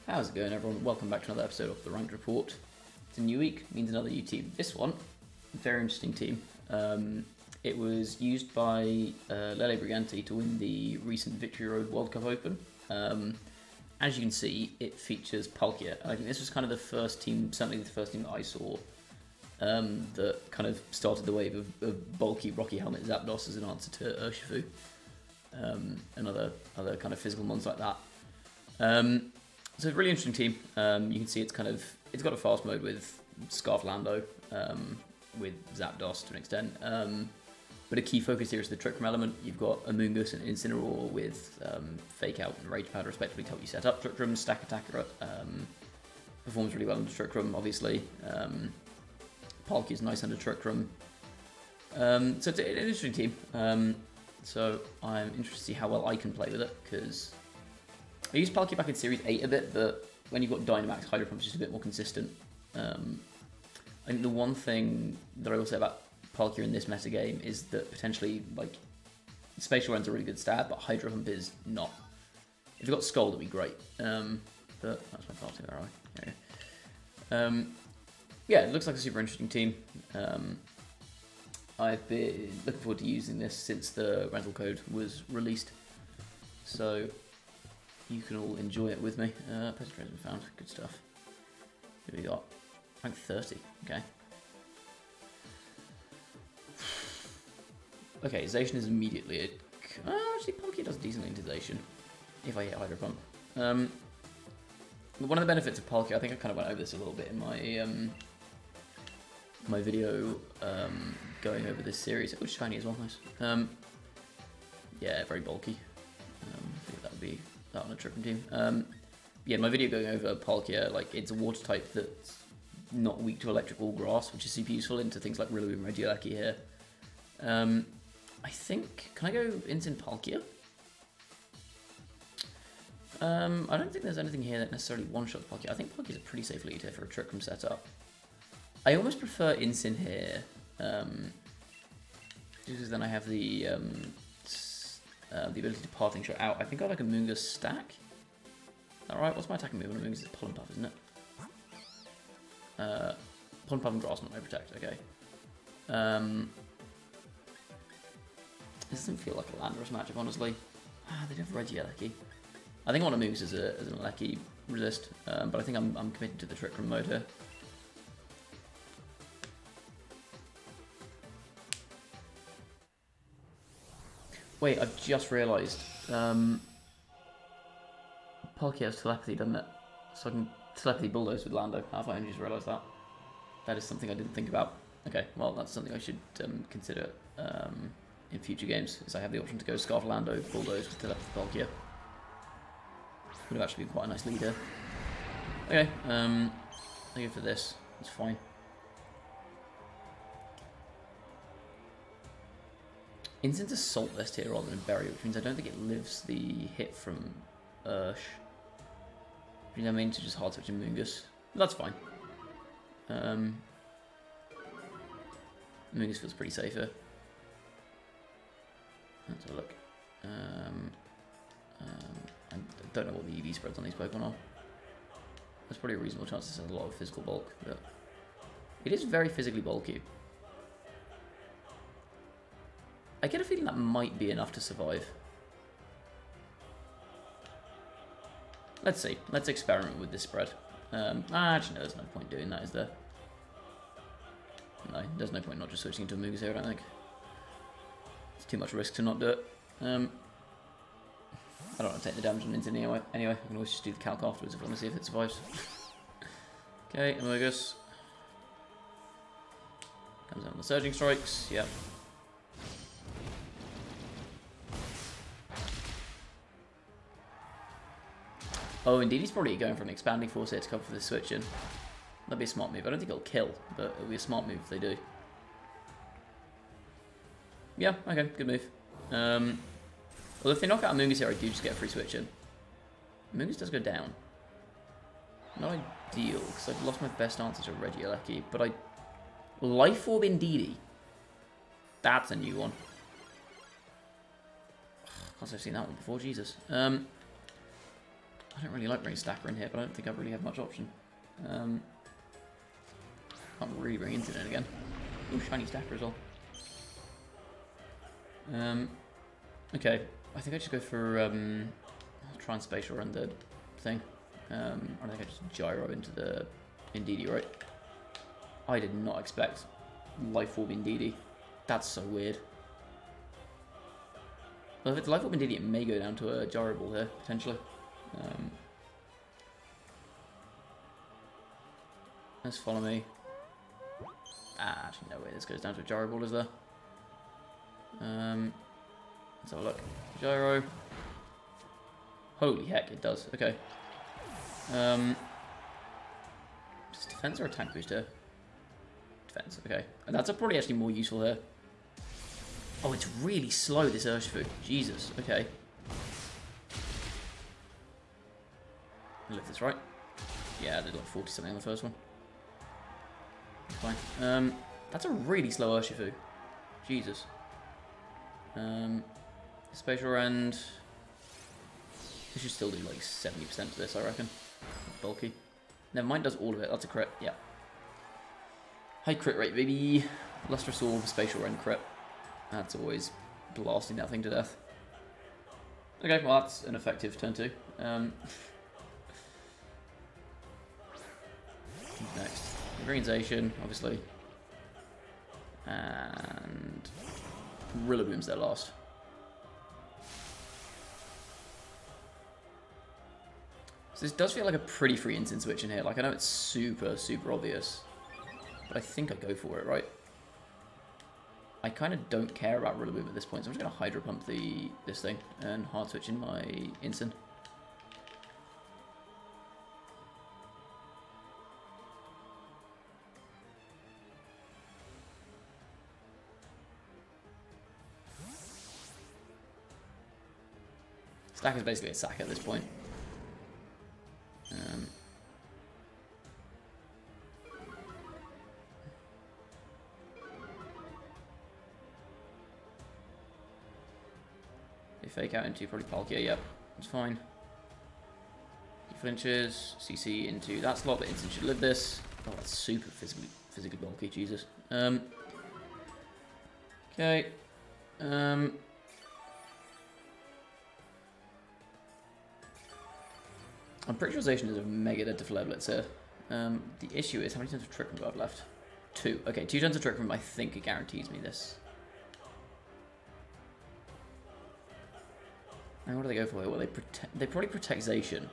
How's it going, everyone? Welcome back to another episode of the Ranked Report. It's a new week, means another new team. This one, very interesting team. It was used by Lele Briganti to win the recent Victory Road World Cup Open. As you can see, it features Palkia. I think this was kind of the first team, certainly the first team that I saw, that kind of started the wave of bulky Rocky Helmet Zapdos as an answer to Urshifu, and other kind of physical mons like that. So it's a really interesting team. You can see it's got a fast mode with Scarf Lando, with Zapdos to an extent. But a key focus here is the Trick Room element. You've got Amoonguss and Incineroar with Fake Out and Rage Powder respectively to help you set up Trick Room. Stack Attacker performs really well under Trick Room, obviously. Palkia's nice under Trick Room. So it's an interesting team. So I'm interested to see how well I can play with it, because I used Palkia back in Series 8 a bit, but when you've got Dynamax, Hydro Pump's just a bit more consistent. I think the one thing that I will say about Palkia in this metagame is that potentially, like, Spatial Rend's a really good stat, but Hydro Pump is not. If you've got Skull, that'd be great. But that's my Palkia, where are we? There we go. Yeah, it looks like a super interesting team. I've been looking forward to using this since the rental code was released. So you can all enjoy it with me. Present trades been found. Good stuff. Who we got? Rank 30. Okay. Okay, Zacian is immediately a... actually, Palkia does decently into Zacian, if I hit Hydro Pump. One of the benefits of Palkia, I think I kind of went over this a little bit in my my video going over this series. It was shiny as well, nice. Yeah, very bulky. I think that would be that on a Trick Room team. Yeah, my video going over Palkia, like, it's a water type that's not weak to electric or grass, which is super useful into things like Rillaboom and Regieleki here. I think, can I go Instant Palkia? I don't think there's anything here that necessarily one-shots Palkia. I think Palkia's a pretty safe lead here for a Trick Room setup. I almost prefer Instant here, just because then I have the ability to Parting Shot out. I think I like a Amoonguss stack. Is that right? What's my attacking move on Amoonguss? It's Pollen Puff, isn't it? Pollen Puff and Grass, not no Protect, okay. This doesn't feel like a Landorus matchup, honestly. They do have Regieleki. I think I want Amoonguss as an Eleki resist, but I think I'm committed to the Trick Room mode here. Wait, I've just realised. Palkia has Telepathy, doesn't it? So I can Telepathy Bulldoze with Lando. I've only just realised that. That is something I didn't think about. Okay, well, that's something I should consider in future games, is I have the option to go Scarf Lando, Bulldoze with Telepathy Palkia. Would have actually been quite a nice lead here. Okay, I'll go for this. It's fine. Instant Assault Vest here rather than Barrier, which means I don't think it lives the hit from Ursh. You know what I mean? To just hard switch Amoonguss. But that's fine. Amoonguss feels pretty safe here. Let's have a look. I don't know what the EV spreads on these Pokemon are. There's probably a reasonable chance this has a lot of physical bulk, but it is very physically bulky. I get a feeling that might be enough to survive. Let's see. Let's experiment with this spread. Actually, no, there's no point doing that, is there? No, there's no point not just switching into Amoonguss here, I don't think. It's too much risk to not do it. I don't want to take the damage on Instant anyway. I can always just do the calc afterwards if I want to see if it survives. Okay, Amoonguss. Comes out on the Surging Strikes, yep. Oh, indeed, he's probably going for an Expanding Force here to cover for the switch in. That'd be a smart move. I don't think it'll kill, but it'll be a smart move if they do. Yeah, okay, good move. Well, if they knock out Amoonguss here, I do just get a free switch in. Amoonguss does go down. Not ideal, because I've lost my best answer to Regieleki, but I... Life Orb Indeedee. That's a new one. Can't say I've seen that one before, Jesus. I don't really like bringing Stacker in here, but I don't think I really have much option. Can't really bring Incident again. Ooh, shiny Stacker as well. Okay, I think I just go for I'll try and spatial run the thing. I think I just gyro into the Indeedee, right? I did not expect Life Orb Indeedee. That's so weird. Well, if it's Life Orb Indeedee, it may go down to a gyro ball here, potentially. Let's follow me. Actually, no way this goes down to a gyro ball, is there? Let's have a look. Gyro. Holy heck, it does. Okay. Is defense or attack boost here? Defense, okay. And that's probably actually more useful here. Oh, it's really slow, this Urshifu. Jesus, okay. I live this right. Yeah, I did like 40 something on the first one. Fine. That's a really slow Urshifu. Jesus. Spatial Rend. We should still do like 70% of this, I reckon. Bulky. Never mind, does all of it. That's a crit. Yeah. High crit rate, baby. Lustrous Orb, Spatial Rend crit. That's always blasting that thing to death. Okay, well that's an effective turn 2. Next. Organization, obviously. And Rillaboom's their last. So this does feel like a pretty free instant switch in here. Like I know it's super, super obvious. But I think I go for it, right? I kind of don't care about Rillaboom at this point, so I'm just going to Hydro Pump this thing and hard switch in my instant. Stack is basically a sack at this point. They fake out into probably Palkia, yep, that's fine. He flinches, CC into that slot, but instant should live this. Oh, that's super physically bulky, Jesus. Okay. I'm pretty sure Zacian is a mega dead to Flare Blitz here. The issue is, how many turns of Trick Room do I have left? 2. Okay, 2 turns of Trick Room, I think it guarantees me this. Now what do they go for here? Well, they probably protect Zacian.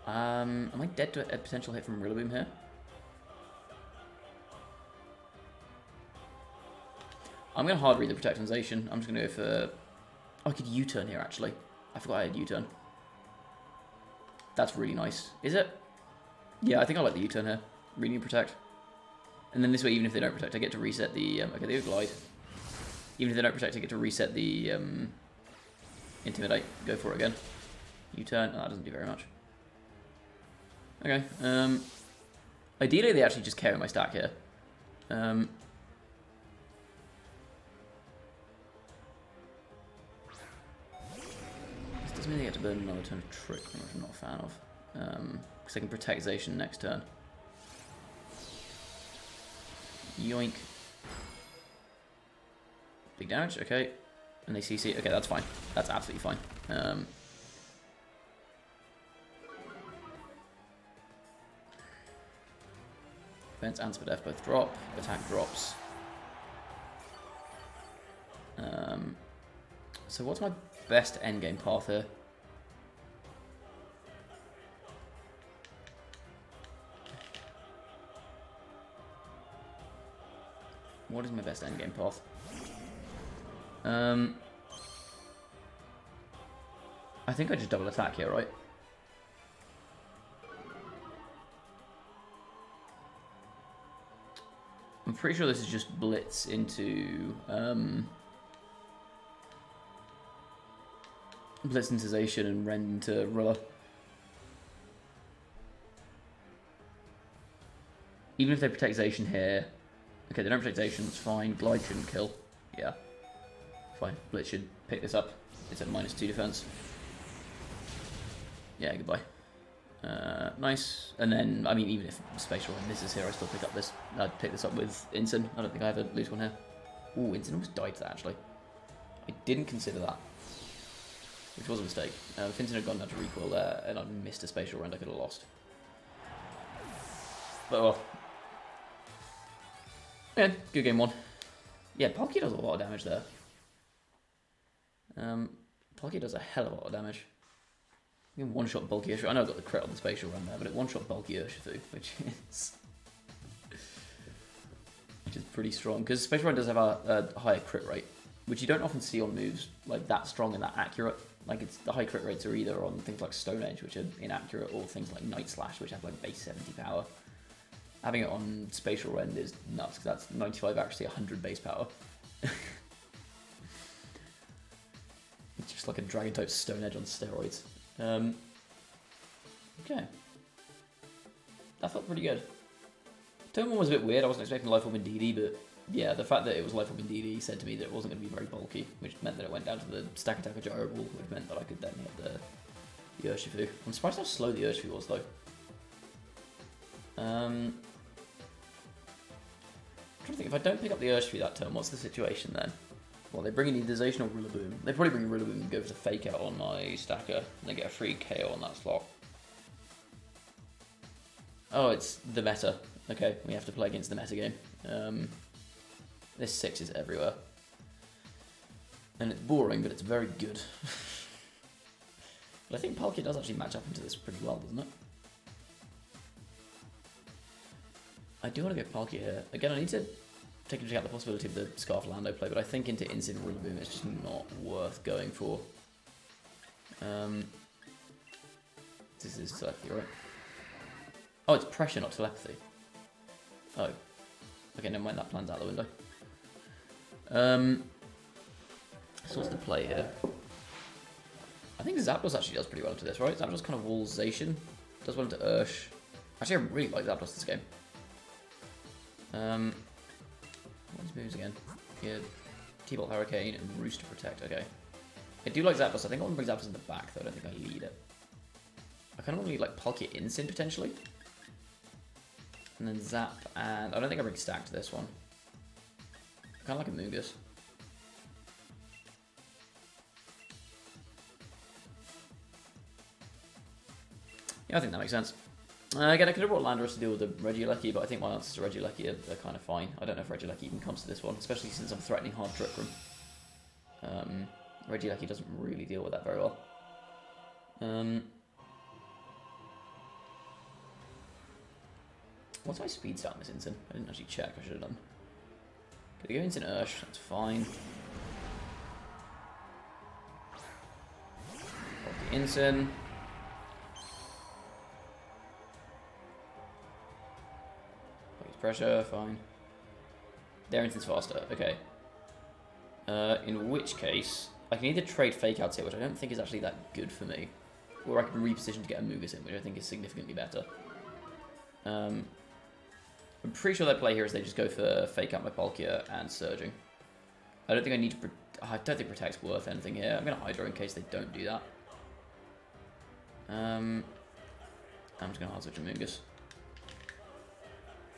Am I dead to a potential hit from Rillaboom here? I'm going to hard read the Protect on Zacian. I'm just going to go for... Oh, I could U-turn here, actually. I forgot I had U-turn. That's really nice. Is it? Yeah, I think I like the U-turn here. Reading and Protect. And then this way, even if they don't Protect, I get to reset the... okay, they go Glide. Even if they don't Protect, I get to reset the Intimidate. Go for it again. U-turn. Oh, that doesn't do very much. Okay. Ideally, they actually just carry my stack here. This does mean they get to burn another turn of Trick, which I'm not a fan of. Because I can Protect Zacian next turn. Yoink. Big damage, okay. And they CC. Okay, that's fine. That's absolutely fine. Defense and Spadef both drop. Attack drops. So what's my best endgame path here? What is my best endgame path? I think I just double attack here, right? I'm pretty sure this is just Blitz into Blitz into Zacian and Rend into Rilla. Even if they protect Zacian here. Okay, they don't protect Zacian, it's fine. Glide shouldn't kill. Yeah. Fine. Blitz should pick this up. It's at -2 defense. Yeah, goodbye. Nice. And then, I mean, even if Spatial Rend this is here, I still pick up this. I'd pick this up with Incin. I don't think I ever lose one here. Ooh, Incin almost died to that, actually. I didn't consider that, which was a mistake. If Incin had gone down to recoil there, and I'd missed a Spatial Rend, I could have lost. But well. Yeah, good game one. Yeah, Palkia does a lot of damage there. Palkia does a hell of a lot of damage. You can one-shot Bulky Urshifu. I know I got the crit on the Spatial Rend there, but it one-shot Bulky Urshifu, which is pretty strong. Because Spatial Rend does have a higher crit rate, which you don't often see on moves like that strong and that accurate. Like the high crit rates are either on things like Stone Edge, which are inaccurate, or things like Night Slash, which have like base 70 power. Having it on Spatial Rend is nuts, because that's 95 actually 100 base power. It's just like a Dragon type Stone Edge on steroids. Okay. That felt pretty good. Turn 1 was a bit weird. I wasn't expecting Life Orb in DD, but yeah, the fact that it was Life Orb in DD said to me that it wasn't going to be very bulky, which meant that it went down to the Stack Attack or Gyro Ball, which meant that I could then hit the Urshifu. I'm surprised how slow the Urshifu was, though. I'm trying to think, if I don't pick up the Urshifu that turn, what's the situation then? Well, they bring in either Zacian or Rillaboom. They probably bring in Rillaboom and go for the Fake Out on my Stacker, and they get a free KO on that slot. Oh, it's the meta. Okay, we have to play against the meta game. This 6 is everywhere. And it's boring, but it's very good. But I think Palkia does actually match up into this pretty well, doesn't it? I do want to go Palkia here. Again, I need to take into account the possibility of the Scarf Lando play, but I think into Incin Rillaboom is just not worth going for. This is telepathy, right? Oh, it's pressure, not telepathy. Oh. Okay, never mind, that plan's out the window. So what's the play here? I think Zapdos actually does pretty well into this, right? Zapdos kind of walls Zacian. Does well into Ursh. Actually, I really like Zapdos this game. What's moves again? Yeah, T-Bolt Hurricane and Roost to protect. Okay. I do like Zapdos. I think I want to bring Zapdos in the back, though. I don't think I lead it. I kind of want to lead like Palkia Incin potentially. And then Zap, and I don't think I bring Stack to this one. I kind of like a Mungus. Yeah, I think that makes sense. Again, I could have brought Landorus to deal with the Regieleki, but I think my answers to Regieleki are kind of fine. I don't know if Regieleki even comes to this one, especially since I'm threatening hard Trick Room. Regieleki doesn't really deal with that very well. What's my speed start on this Incin? I didn't actually check, I should have done. Could I go Incin Ursh? That's fine. Palkia Incin. Pressure, fine. Their Incin's faster, okay. In which case, I can either trade Fake Outs here, which I don't think is actually that good for me, or I can reposition to get a Mungus in, which I think is significantly better. I'm pretty sure their play here is they just go for Fake Out my Palkia and Surging. I don't think I need to... I don't think Protect's worth anything here. I'm going to Hydro in case they don't do that. I'm just going to hard switch a Mungus.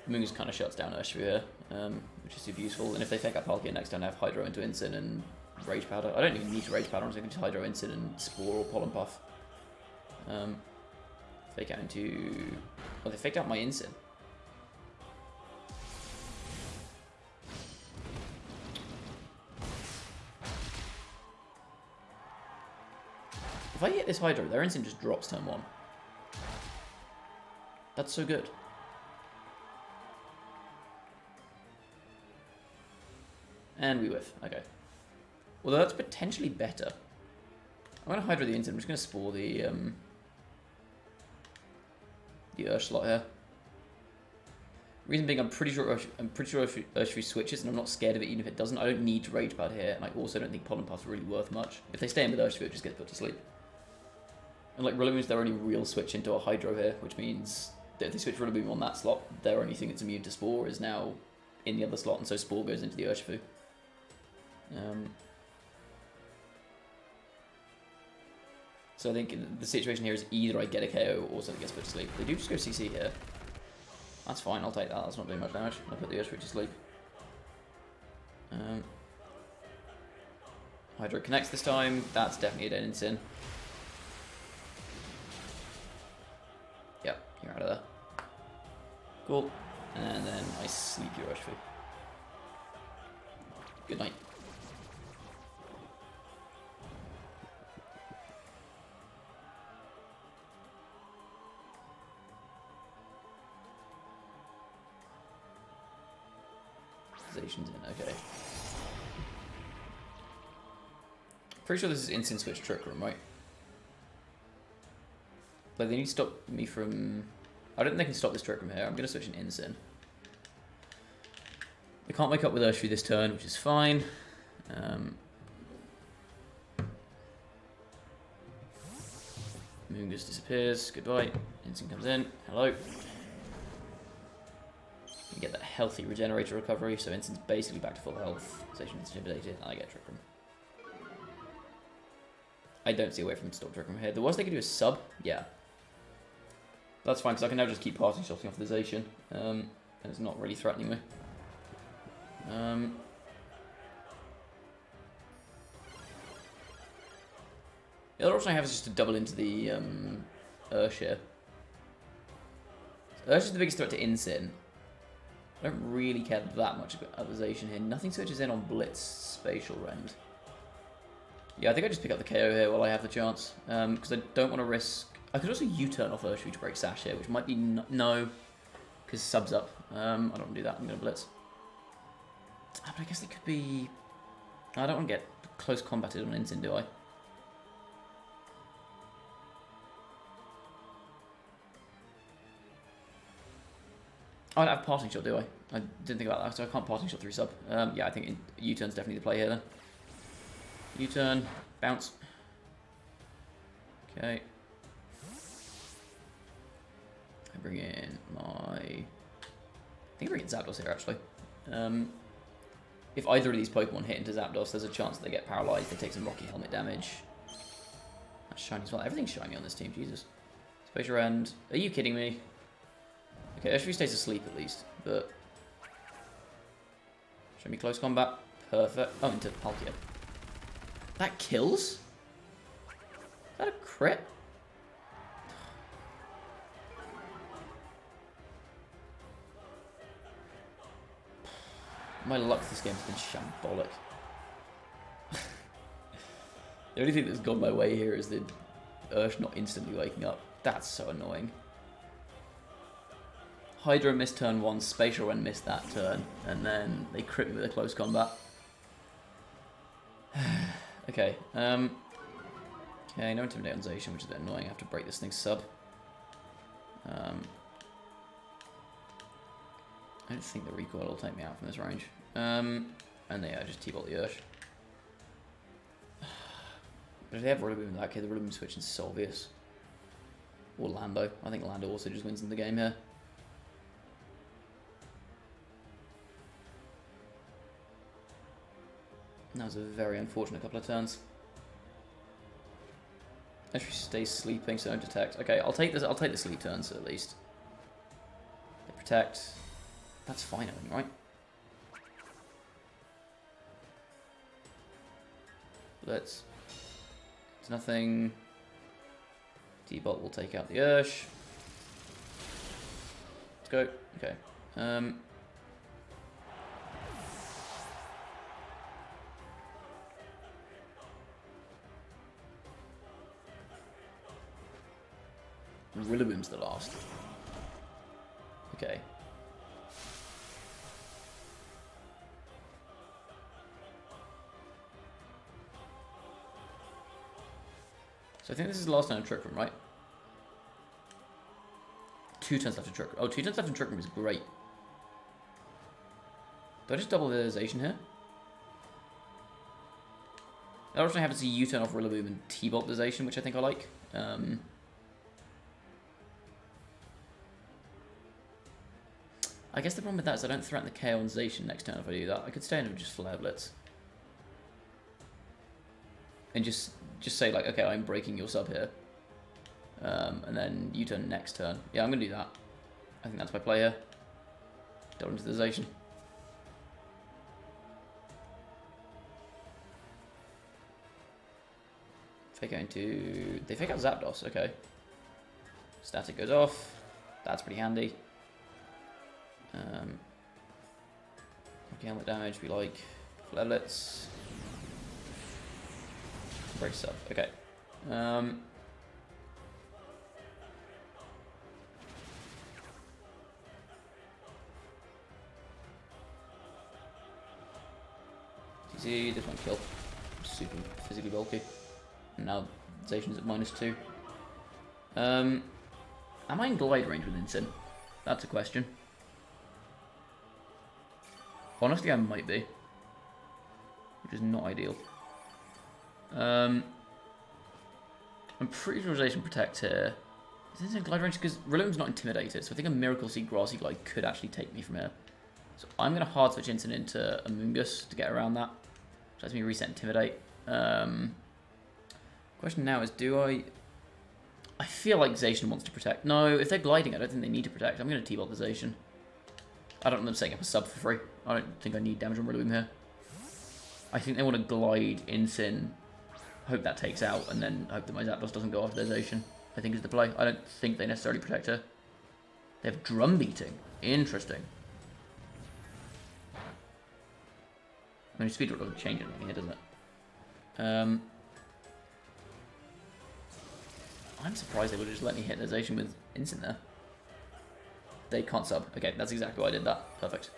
Mungus kind of shuts down Urshifu here, which is super useful. And if they Fake Out Palkia next turn, I have Hydro into Incin and Rage Powder. I don't even need to Rage Powder, so I can just Hydro Incin and Spore or Pollen Puff. Fake Out into... Oh, they faked out my Incin. If I hit this Hydro, their Incin just drops turn 1. That's so good. And we whiff. Okay. Although that's potentially better. I'm going to Hydro the Incin. I'm just going to Spore the Ursh slot here. Reason being, I'm pretty sure Urshifu switches, and I'm not scared of it even if it doesn't. I don't need to Rage Pad here, and I also don't think Pollen Puff's really worth much. If they stay in with Urshifu, it just gets put to sleep. And like Rillaboom's their only real switch into a Hydro here, which means that if they switch Rillaboom on that slot, their only thing that's immune to Spore is now in the other slot, and so Spore goes into the Urshifu. So I think the situation here is either I get a KO or something gets put to sleep. They do just go CC here. That's fine, I'll take that. That's not doing much damage. I'll put the Urshifu to sleep. Hydro connects this time. That's definitely a dead Incin. Yep, you're out of there. Cool. And then I sleep your Urshifu. Good night. In, okay. Pretty sure this is instant switch Trick Room, right? But they need to stop me from... I don't think they can stop this Trick Room here. I'm going to switch an Incin. They can't wake up with Urshifu this turn, which is fine. Moon just disappears. Goodbye. Incin comes in. Hello. You get that healthy regenerator recovery, so Incin's basically back to full health. Station is intimidated, and I get Trick Room. I don't see a way for them to stop Trick Room here. The worst they could do is sub. Yeah. That's fine, because I can now just keep passing shots off the Zacian. And it's not really threatening me. The other option I have is just to double into the Urshifu. Urshifu's the biggest threat to Incin. I don't really care that much about the Zacian here. Nothing switches in on Blitz Spatial Rend. Yeah, I think I just pick up the KO here while I have the chance. Because I don't want to risk... I could also U-turn off Urshifu to break Sash here, which might be... No, because sub's up. I don't want to do that. I'm going to Blitz. But I guess it could be... I don't want to get close combated on Incin, do I? I don't have passing shot, do I? I didn't think about that, so I can't passing shot through sub. Yeah, I think U-turn's definitely the play here then. U-turn, bounce. Okay. I bring in my... I think I bring in Zapdos here, actually. If either of these Pokemon hit into Zapdos, there's a chance that they get paralyzed, they take some Rocky Helmet damage. That's shiny as well. Everything's shiny on this team, Jesus. Spatial Rend. Are you kidding me? Okay, Urshifu stays asleep at least, but... Show me close combat. Perfect. Oh, into Palkia. That kills? Is that a crit? My luck this game has been shambolic. The only thing that's gone my way here is the Ursh not instantly waking up. That's so annoying. Hydro missed turn 1, Spatial Rend missed that turn, and then they crit me with a close combat. Okay, okay, no Intimidate on Zacian, which is a bit annoying. I have to break this thing's sub. I don't think the recoil will take me out from this range. And yeah, just T-Bolt the Ursh. But if they have Rillaboom in that case, the Rillaboom switch is so obvious. Or Lando. I think Lando also just wins in the game here. That was a very unfortunate couple of turns. Actually stays sleeping, so don't detect. Okay, I'll take this. I'll take the sleep turns at least. They protect. That's fine, I think, right? Let's. There's nothing. T-Bolt will take out the Ursh. Let's go. Okay. Rillaboom's the last. Okay. So I think this is the last turn of Trick Room, right? 2 turns left of Trick Room. Oh, 2 turns left of Trick Room is great. Do I just double the Zacian here? I also have to see U-turn off Rillaboom and T-Bolt the Zacian, which I think I like. I guess the problem with that is I don't threaten the KO on Zacian next turn if I do that. I could stay in and just Flare Blitz. And just just say like, okay, I'm breaking your sub here. And then U-turn next turn. Yeah, I'm going to do that. I think that's my play here. Double into the Zacian. Fake out into... They fake out Zapdos, okay. Static goes off. That's pretty handy. Okay, helmet damage, we like Levelets. Brace up, okay. Easy, this one kill. Super physically bulky. And now Zacian's at -2. Am I in glide range with Incin? That's a question. Honestly, I might be. Which is not ideal. I'm pretty sure Zacian protects here. Is this in glide range? Because Rillaboom's not intimidated, so I think a Miracle Seed Grassy Glide could actually take me from here. So I'm going to hard switch Incin into Amoonguss to get around that. Which lets me reset Intimidate. Question now is, do I feel like Zacian wants to protect. No, if they're gliding, I don't think they need to protect. I'm going to T-Bolt the Zacian. I don't want them setting up a sub for free. I don't think I need damage on Rillaboom here. I think they want to glide Incin, hope that takes out, and then hope that my Zapdos doesn't go after their Zacian. I think is the play. I don't think they necessarily protect her. They have Drum Beating. Interesting. I mean, speed drop doesn't change anything here, does it? I'm surprised they would have just let me hit the Zacian with Incin there. They can't sub. Okay, that's exactly why I did that. Perfect.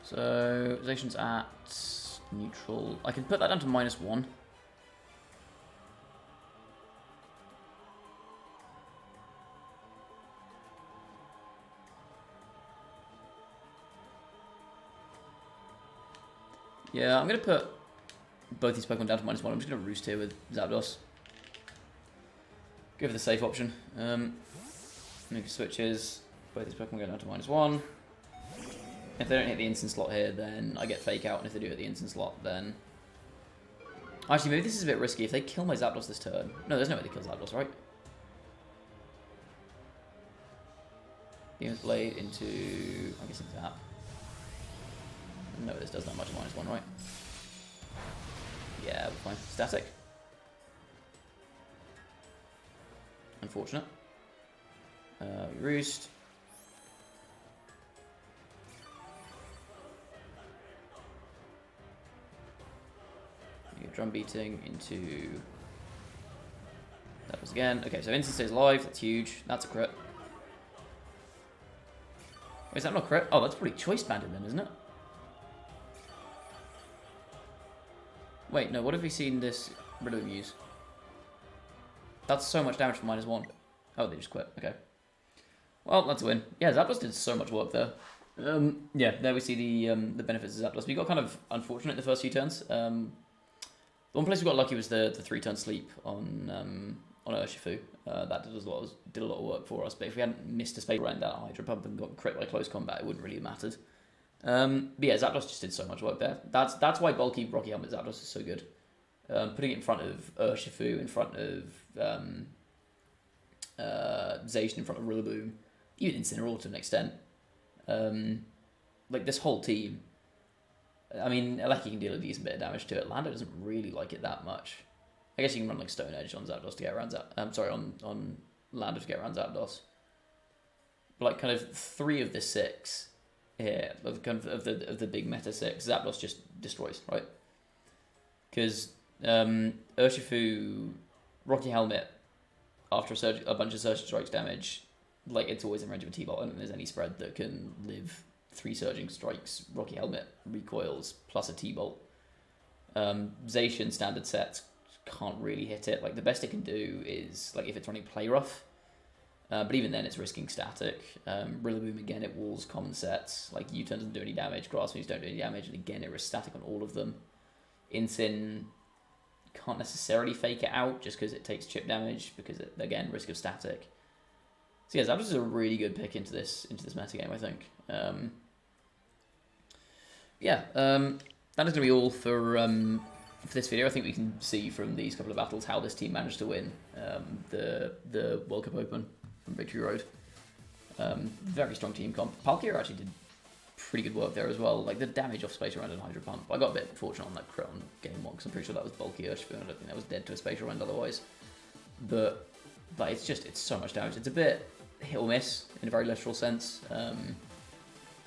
So, Zacian's at neutral. I can put that down to -1. Yeah, I'm going to put both these Pokemon down to -1. I'm just going to Roost here with Zapdos. Go for the safe option. Make switches. Both these Pokemon go down to -1. If they don't hit the Incin slot here, then I get Fake Out, and if they do hit the Incin slot, then... Actually, maybe this is a bit risky. If they kill my Zapdos this turn... No, there's no way they kill Zapdos, right? Beam's Blade into... I'm guessing Zap. No, this does that much -1, right? Yeah, we're fine. Static. Unfortunate. Roost. Drum Beating into... That was again. Okay, so Incin stays alive. That's huge. That's a crit. Wait, is that not a crit? Oh, that's pretty Choice Banded then, isn't it? Wait, no, what have we seen this Rillaboom use? That's so much damage for -1. Oh, they just quit. Okay. Well, that's a win. Yeah, Zapdos did so much work there. Yeah, there we see the benefits of Zapdos. We got kind of unfortunate in the first few turns. The one place we got lucky was the 3-turn sleep on Urshifu. That did a lot of work for us. But if we hadn't missed a space around that Hydro Pump and got crit by close combat, it wouldn't really have mattered. But yeah, Zapdos just did so much work there. That's why bulky Rocky Helmet Zapdos is so good. Putting it in front of Urshifu, in front of Zacian, in front of Rillaboom, even Incineroar to an extent. Like this whole team. I mean, Eleki can deal a decent bit of damage to it. Lando doesn't really like it that much. I guess you can run like Stone Edge on Zapdos to get around on Lando to get around Zapdos. But like kind of 3 of the 6 here, of the big meta 6, Zapdos just destroys, right? Because Urshifu, Rocky Helmet, after a bunch of Surging Strikes damage, like it's always in range of a T-Bolt. I don't think there's any spread that can live 3 Surging Strikes, Rocky Helmet, recoils, plus a T-Bolt. Zacian standard sets can't really hit it. Like the best it can do is like if it's running Play Rough, but even then it's risking static. Rillaboom again, it walls common sets. Like U-turn doesn't do any damage, Grass Moves don't do any damage, and again it risks static on all of them. Incin can't necessarily fake it out just because it takes chip damage, because again, risk of static. So yeah, Zapdos is a really good pick into this metagame, I think. That is going to be all for this video. I think we can see from these couple of battles how this team managed to win the World Cup Open from Victory Road. Very strong team comp. Palkia actually did pretty good work there as well. Like the damage off Spatial Rend and Hydro Pump. I got a bit fortunate on that crit on game 1 because I'm pretty sure that was bulky Urshifu. I don't think that was dead to a Spatial Rend otherwise. But it's so much damage. It's a bit hit or miss in a very literal sense.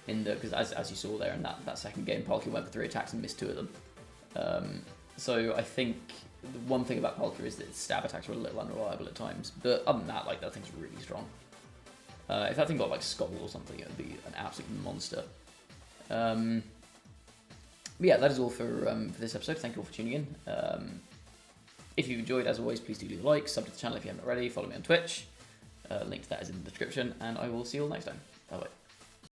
Because as you saw there in that second game, Palkia went for 3 attacks and missed 2 of them. So I think the one thing about Palkia is that its stab attacks are a little unreliable at times. But other than that, like that thing's really strong. If that thing got like Skull or something, it would be an absolute monster. But yeah, that is all for this episode. Thank you all for tuning in. If you enjoyed, as always, please do leave a like, sub to the channel if you haven't already, follow me on Twitch. Link to that is in the description, and I will see you all next time. Bye bye.